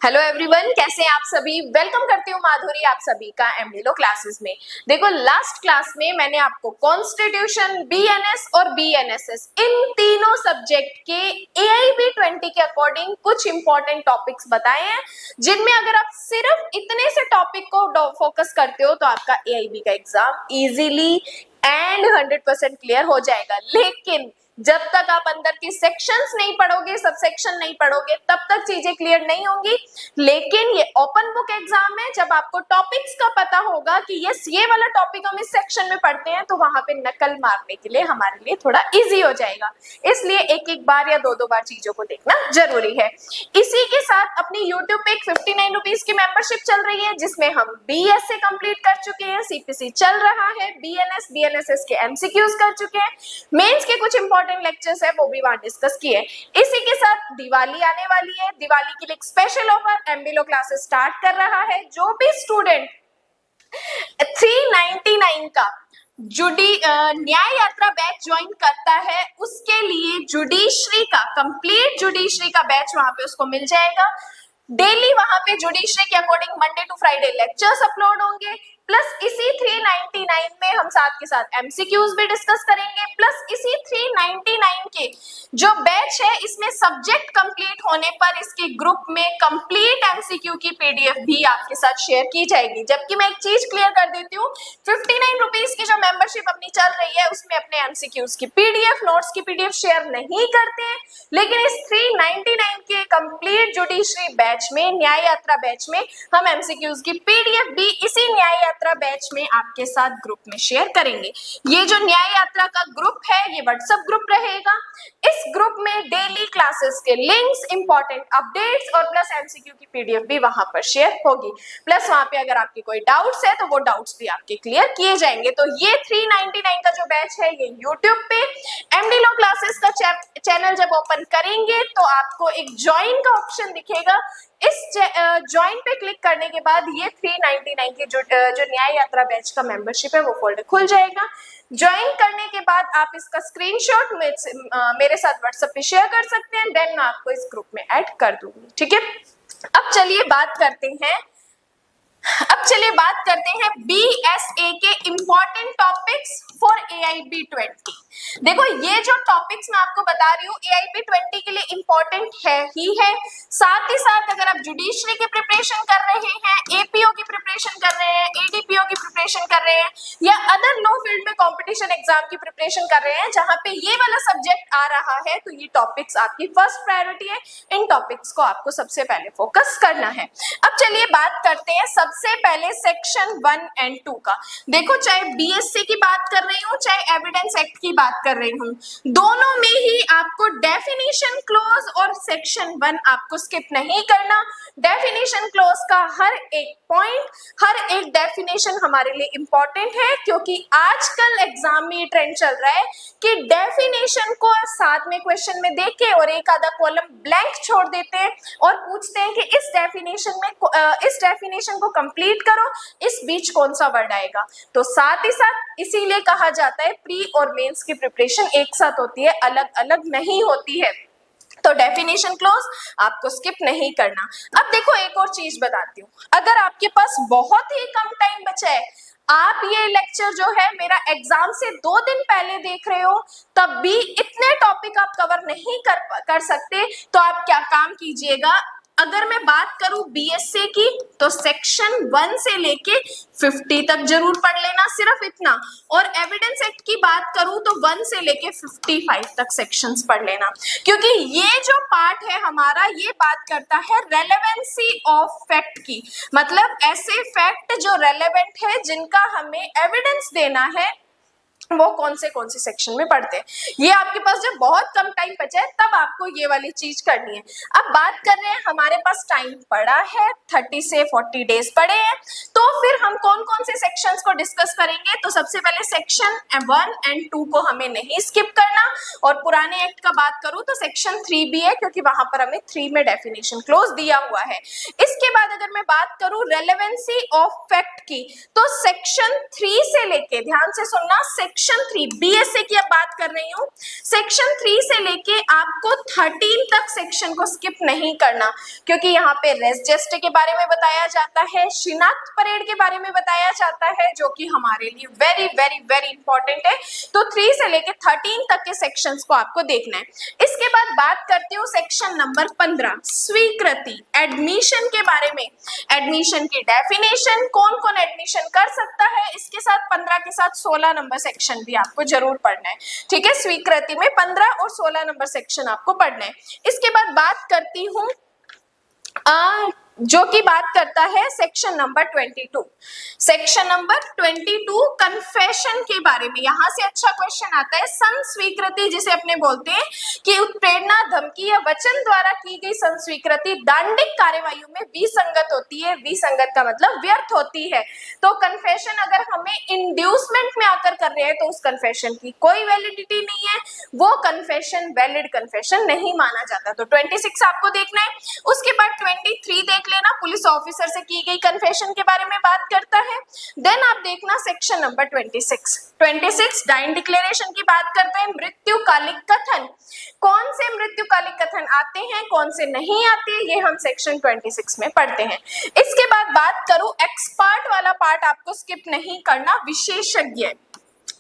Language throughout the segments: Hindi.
हेलो एवरीवन, कैसे हैं आप सभी। वेलकम करती हूँ माधुरी आप सभी का एमडीलो क्लासेस में। देखो, लास्ट क्लास में मैंने आपको कॉन्स्टिट्यूशन, बीएनएस और बीएनएसएस इन तीनों सब्जेक्ट के एआईबी 20 के अकॉर्डिंग कुछ इंपॉर्टेंट टॉपिक्स बताए हैं, जिनमें अगर आप सिर्फ इतने से टॉपिक को फोकस करते हो तो आपका एआईबी का एग्जाम इजीली एंड 100% क्लियर हो जाएगा। लेकिन जब तक आप अंदर के सेक्शंस नहीं पढ़ोगे, सब सेक्शन नहीं पढ़ोगे, तब तक चीजें क्लियर नहीं होंगी। लेकिन ये ओपन बुक एग्जाम है, जब आपको टॉपिक्स का पता होगा कि यस ये वाला टॉपिक हम इस सेक्शन में पढ़ते हैं, तो वहां पे नकल मारने के लिए हमारे लिए थोड़ा इजी हो जाएगा। इसलिए एक एक बार या दो दो बार चीजों को देखना जरूरी है। इसी के साथ अपनी यूट्यूब पे एक 59 रुपीज की मेंबरशिप चल रही है, जिसमें हम बीएसए कंप्लीट कर चुके हैं, सीपीसी चल रहा है, बीएनएस बीएनएसएस के एमसीक्यूज कर चुके हैं, मेंस के कुछ इंपॉर्टेंट लेक्चर्स है वो भी वहां डिस्कस किए। इसी के साथ दिवाली आने वाली है, दिवाली के लिए एक स्पेशल ऑफर एमबीलो क्लासेस स्टार्ट कर रहा है। जो भी स्टूडेंट 399 का न्याय यात्रा बैच ज्वाइन करता है, उसके लिए जुडिशरी का कंप्लीट जुडिशरी का बैच वहां पे उसको मिल जाएगा। डेली वहां पे जुडिशरी के according Monday to Friday lectures upload होंगे, प्लस इसी 399 में हम साथ के साथ एमसीक्यूज भी डिस्कस करेंगे। प्लस इसी 399 के जो बैच है, इसमें सब्जेक्ट कंप्लीट होने पर इसके ग्रुप में कंप्लीट एमसीक्यू की पीडीएफ भी आपके साथ शेयर की जाएगी। जबकि मैं एक चीज क्लियर कर देती हूँ, 59 रुपीज की जो मेंबरशिप अपनी चल रही है, उसमें अपने एमसीक्यूज की पीडीएफ, नोट्स की पीडीएफ शेयर नहीं करते हैं। लेकिन इस 399 के कंप्लीट जुडिशरी बैच में, न्याय यात्रा बैच में, हम एमसीक्यूज की पीडीएफ भी इसी न्याय यात्रा बैच में आपके साथ ग्रुप में शेयर करेंगे। ये जो न्याय यात्रा का ग्रुप है, ये व्हाट्सएप ग्रुप रहेगा। इस ग्रुप में डेली क्लासेस के लिंक्स, इंपॉर्टेंट अपडेट्स और प्लस एमसीक्यू की पीडीएफ भी वहां पर शेयर होगी। प्लस वहां पे अगर आपके कोई डाउट्स है तो वो डाउट्स भी आपके क्लियर किए जाएंगे। तो ये 399 का जो बैच है, ये यूट्यूब पे एमडीलो क्लासेस का चैनल जब ओपन करेंगे तो आपको एक ज्वाइन का ऑप्शन दिखेगा। इस ज्वाइन पे क्लिक करने के बाद ये 399 के जो न्याय यात्रा बैच का मेंबरशिप है, वो फोल्डर खुल जाएगा। ज्वाइन करने के बाद आप इसका स्क्रीनशॉट मेरे साथ व्हाट्सएप पे शेयर कर सकते हैं, देन मैं आपको इस ग्रुप में ऐड कर दूंगी। ठीक है, अब चलिए बात करते हैं बीएसए के इंपॉर्टेंट टॉपिक्स फॉर एआईबी 20। देखो, ये जो टॉपिक्स मैं आपको बता रही हूँ एआईबी 20 के लिए इंपॉर्टेंट है ही है। साथ ही साथ अगर आप जुडिशरी की प्रिपरेशन कर रहे हैं, एपीओ की प्रिपरेशन कर रहे हैं, एडीपीओ की प्रिपरेशन कर रहे हैं, या अदर लो फील्ड में कंपटीशन एग्जाम की प्रिपरेशन कर रहे हैं, जहां पे ये वाला सब्जेक्ट आ रहा है, तो ये टॉपिक्स आपकी फर्स्ट प्रायोरिटी है। इन टॉपिक्स को आपको सबसे पहले फोकस करना है। अब चलिए बात करते हैं सबसे पहले सेक्शन 1 एंड 2 का। देखो, चाहे बीएससी की बात कर रही हूँ, चाहे एविडेंस एक्ट की बात कर रही हूँ, दोनों में ही आपको डेफिनेशन क्लॉज और सेक्शन 1 आपको स्किप नहीं करना। डेफिनेशन क्लॉज का हर एक पॉइंट, हर एक डेफिनेशन हमारे लिए इंपॉर्टेंट है, क्योंकि आजकल एग्जाम में ये ट्रेंड चल रहा है कि डेफिनेशन को साथ में क्वेश्चन में देख के और एक आधा कॉलम ब्लैंक छोड़ देते हैं और पूछते हैं कि इस डेफिनेशन को कंप्लीट करो, इस बीच कौन सा वर्ड आएगा। तो साथ ही साथ इसीलिए कहा जाता है प्री और मेंस की प्रिपरेशन एक साथ होती है, अलग अलग नहीं होती है। तो डेफिनेशन क्लॉज आपको स्किप नहीं करना। अब देखो, एक और चीज बताती हूँ, अगर आपके पास बहुत ही कम टाइम बचा है, आप ये लेक्चर जो है मेरा एग्जाम से 2 दिन पहले देख रहे हो, तब भी इतने टॉपिक आप कवर नहीं कर सकते, तो आप क्या काम कीजिएगा। अगर मैं बात करूं बीएसए की, तो सेक्शन 1 से लेके 50 तक जरूर पढ़ लेना, सिर्फ इतना। और एविडेंस एक्ट की बात करूं तो 1 से लेके 55 तक सेक्शंस पढ़ लेना, क्योंकि ये जो पार्ट है हमारा, ये बात करता है रेलेवेंसी ऑफ फैक्ट की। मतलब ऐसे फैक्ट जो रेलेवेंट है, जिनका हमें एविडेंस देना है, वो कौन से सेक्शन में पढ़ते हैं। ये आपके पास जब बहुत कम टाइम बचा है, तब आपको ये वाली चीज करनी है। अब बात कर रहे हैं, हमारे पास टाइम पड़ा है, 30 से 40 डेज पड़े हैं, तो फिर हम कौन कौन से सेक्शंस को डिस्कस करेंगे। तो सबसे पहले सेक्शन 1 एंड 2 को हमें नहीं स्किप करना। और पुराने एक्ट का बात करूं तो सेक्शन 3 भी है, क्योंकि वहां पर हमें 3 में डेफिनेशन क्लॉज दिया हुआ है। इसके बाद अगर मैं बात करूं रेलेवेंसी ऑफ फैक्ट की, तो सेक्शन 3 से लेके, ध्यान से सुनना, सेक्शन सेक्शन 3 बीएसए की अब बात कर रही हूँ। सेक्शन 3 से लेके आपको 13 तक सेक्शन को स्किप नहीं करना, क्योंकि यहाँ पे रेस्ट जेस्ट के बारे में बताया जाता है, शिनाख्त परेड के बारे में बताया जाता है, जो कि हमारे लिए वेरी वेरी वेरी इंपॉर्टेंट है। तो 3 से लेके 13 तक के सेक्शंस को आपको देखना है। इसके बाद बात करती हूँ सेक्शन नंबर 15 स्वीकृति, एडमिशन के बारे में। एडमिशन की डेफिनेशन, कौन कौन एडमिशन कर सकता है, इसके साथ 15 के साथ 16 नंबर सेक्शन भी आपको जरूर पढ़ना है। ठीक है, स्वीकृति में 15 और 16 नंबर सेक्शन आपको पढ़ना है। इसके बाद बात करती हूँ जो कि बात करता है section number 22। Section number 22 confession के बारे में। यहाँ से अच्छा क्वेश्चन आता है। संस्वीकृति जिसे अपने बोलते हैं कि उत्प्रेरणा, धमकी या वचन द्वारा की गई संस्वीकृति दांडिक कार्यवाहियों में विसंगत होती है। विसंगत का मतलब व्यर्थ होती है। तो कन्फेशन अगर हमें इंड्यूसमेंट में आकर कर रहे हैं तो उस कन्फेशन की कोई वैलिडिटी नहीं है, वो कन्फेशन वैलिड कन्फेशन नहीं माना जाता। तो 26 आपको देखना है। उसके बाद 23 देख लेना, पुलिस ऑफिसर से की गई कन्फेशन के बारे में बात करता है। देन आप देखना सेक्शन नंबर 26 डाइन डिक्लेरेशन की बात करते हैं। मृत्युकालिक कथन, कौन से मृत्युकालिक कथन आते हैं, कौन से नहीं आते, ये हम सेक्शन 26 में पढ़ते हैं। इसके बाद बात करूं, एक्सपर्ट वाला पार्ट आपको स्किप नहीं करना, विशेषज्ञ।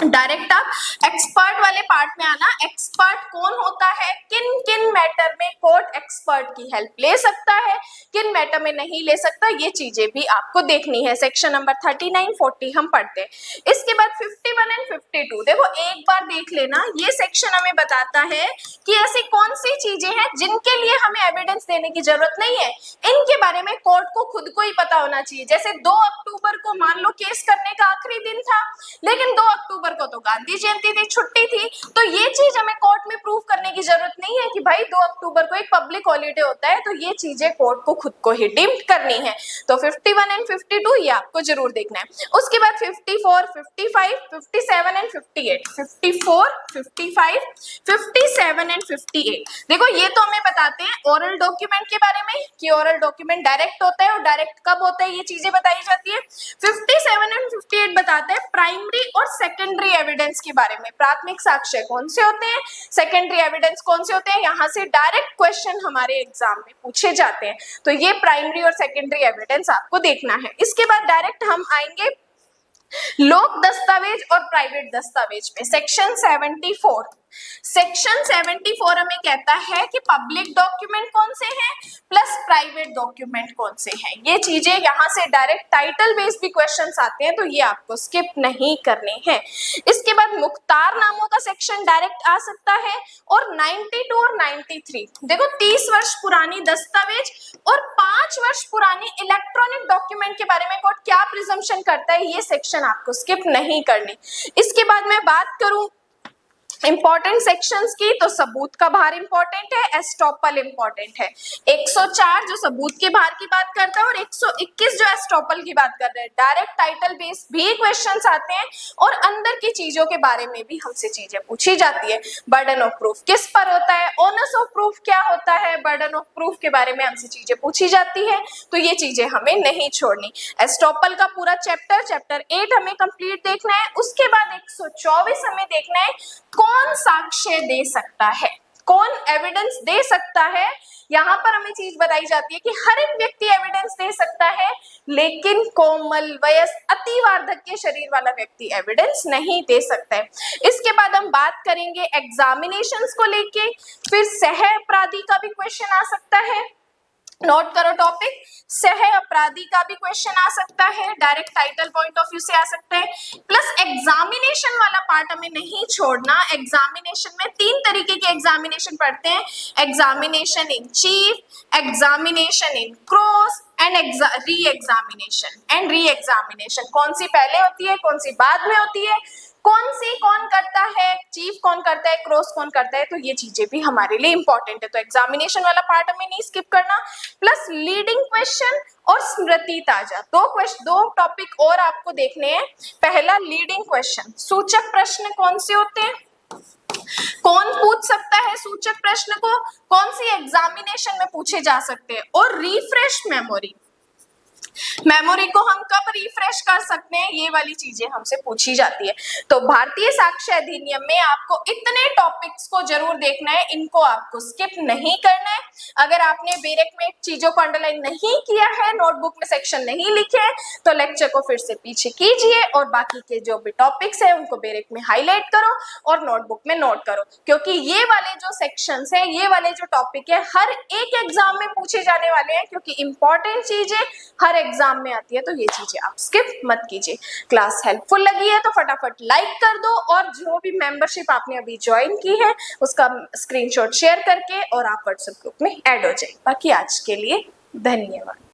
डायरेक्ट आप एक्सपर्ट वाले पार्ट में आना। एक्सपर्ट कौन होता है, किन किन मैटर में कोर्ट एक्सपर्ट की हेल्प ले सकता है, किन मैटर में नहीं ले सकता, ये चीजें भी आपको देखनी है। सेक्शन नंबर 39, 40 हम पढ़ते हैं। इसके बाद 51 एंड 52 देखो एक बार देख लेना। ये सेक्शन हमें बताता है कि ऐसी कौन सी चीजें हैं जिनके लिए हमें एविडेंस देने की जरूरत नहीं है, इनके बारे में कोर्ट को खुद को ही पता होना चाहिए। जैसे 2 अक्टूबर को मान लो केस करने का आखिरी दिन था, लेकिन 2 अक्टूबर को तो गांधी जयंती थी, छुट्टी थी, तो ये चीज हमें कोर्ट में प्रूव करने की जरूरत नहीं है कि भाई 2 अक्टूबर को एक पब्लिक हॉलीडे होता है। तो ये चीजें कोर्ट को खुद को ही डीम्ड करनी है। तो 51 एंड 52 ये आपको जरूर देखना है। उसके बाद 54, 55, 57 एंड 58, 54, 55, 57 एंड 58 देखो ये तो हमें बताते हैं ओरल डॉक्यूमेंट के बारे में कि ओरल डॉक्यूमेंट डायरेक्ट होता है और डायरेक्ट कब होता है, ये चीजें बताई जाती है। 57 एंड 58 बताते हैं प्राइमरी और सेकेंडरी एविडेंस के बारे में। प्राथमिक साक्ष्य कौन से होते हैं, सेकेंडरी एविडेंस कौन से होते हैं, यहाँ से डायरेक्ट क्वेश्चन हमारे एग्जाम में पूछे जाते हैं। तो ये प्राइमरी और सेकेंडरी एविडेंस आपको देखना है। इसके बाद डायरेक्ट हम आएंगे लोक दस्तावेज और प्राइवेट दस्तावेज में। सेक्शन 74 हमें कहता है कि पब्लिक डॉक्यूमेंट कौन से हैं प्लस प्राइवेट डॉक्यूमेंट कौन से हैं। ये चीजें यहाँ से डायरेक्ट टाइटल बेस्ड भी क्वेश्चंस आते हैं, तो ये आपको स्किप नहीं करने हैं। इसके बाद मुख्तार नामों का सेक्शन डायरेक्ट आ सकता है। और 92 और 93 देखो 30 वर्ष पुरानी दस्तावेज और 5 वर्ष पुरानी इलेक्ट्रॉनिक डॉक्यूमेंट के बारे में कोर्ट क्या प्रिजम्पशन करता है, ये सेक्शन आपको स्किप नहीं करनी। इसके बाद मैं बात करूं इंपॉर्टेंट सेक्शंस की, तो सबूत का भार इंपॉर्टेंट है, एस्टॉपल इंपॉर्टेंट है। 104 जो सबूत के भार की बात करता है और 121 जो एस्टॉपल की बात कर रहे हैं। डायरेक्ट टाइटल बेस्ड भी क्वेश्चंस आते हैं और अंदर की चीजों के बारे में भी हमसे चीजें पूछी जाती है। बर्डन ऑफ प्रूफ किस पर होता है, ओनस ऑफ प्रूफ क्या होता है, बर्डन ऑफ प्रूफ के बारे में हमसे चीजें पूछी जाती है, तो ये चीजें हमें नहीं छोड़नी। एस्टॉपल का पूरा चैप्टर 8 हमें कंप्लीट देखना है। उसके बाद 124 हमें देखना है कौन साक्ष्य दे सकता है, कौन एविडेंस दे सकता है। यहाँ पर हमें चीज बताई जाती है कि हर एक व्यक्ति एविडेंस दे सकता है, लेकिन कोमल वयस्क अति वार्धक्य शरीर वाला व्यक्ति एविडेंस नहीं दे सकता है। इसके बाद हम बात करेंगे एग्जामिनेशंस को लेके, फिर सह अपराधी का भी क्वेश्चन आ सकता है। नोट करो टॉपिक, सह अपराधी का भी क्वेश्चन आ सकता है, direct title point of view से आ सकता है। प्लस एग्जामिनेशन वाला पार्ट हमें नहीं छोड़ना। एग्जामिनेशन में 3 तरीके के एग्जामिनेशन पढ़ते हैं, examination in chief, examination in cross and re examination. कौन सी पहले होती है, कौन सी बाद में होती है, कौन सी कौन करता है, चीफ कौन करता है, क्रॉस कौन करता है, तो ये चीजें भी हमारे लिए इंपॉर्टेंट है। तो एग्जामिनेशन वाला पार्ट हमें नहीं स्किप करना। प्लस लीडिंग क्वेश्चन और स्मृति ताजा, दो टॉपिक और आपको देखने हैं। पहला लीडिंग क्वेश्चन, सूचक प्रश्न कौन से होते हैं, कौन पूछ सकता है सूचक प्रश्न को, कौन सी एग्जामिनेशन में पूछे जा सकते हैं। और रिफ्रेश मेमोरी, मेमोरी को हम कब रिफ्रेश कर सकते हैं, ये वाली चीजें हमसे पूछी जाती है। तो भारतीय साक्ष्य अधिनियम में आपको इतने टॉपिक्स को जरूर देखना है, इनको आपको स्किप नहीं करना है। अगर आपने बेरेक में चीजों को अंडरलाइन नहीं किया है, नोटबुक में सेक्शन नहीं लिखे हैं, तो लेक्चर को फिर से पीछे कीजिए और बाकी के जो भी टॉपिक्स है उनको बेरेक में हाईलाइट करो और नोटबुक में नोट करो, क्योंकि ये वाले जो सेक्शंस हैं, ये वाले जो टॉपिक है, हर एक एग्जाम में पूछे जाने वाले हैं, क्योंकि इंपॉर्टेंट चीजें हर एग्जाम में आती है। तो ये चीजें आप स्किप मत कीजिए। क्लास हेल्पफुल लगी है तो फटाफट लाइक कर दो, और जो भी मेंबरशिप आपने अभी ज्वाइन की है उसका स्क्रीनशॉट शेयर करके और आप व्हाट्सएप ग्रुप में ऐड हो जाए। बाकी आज के लिए धन्यवाद।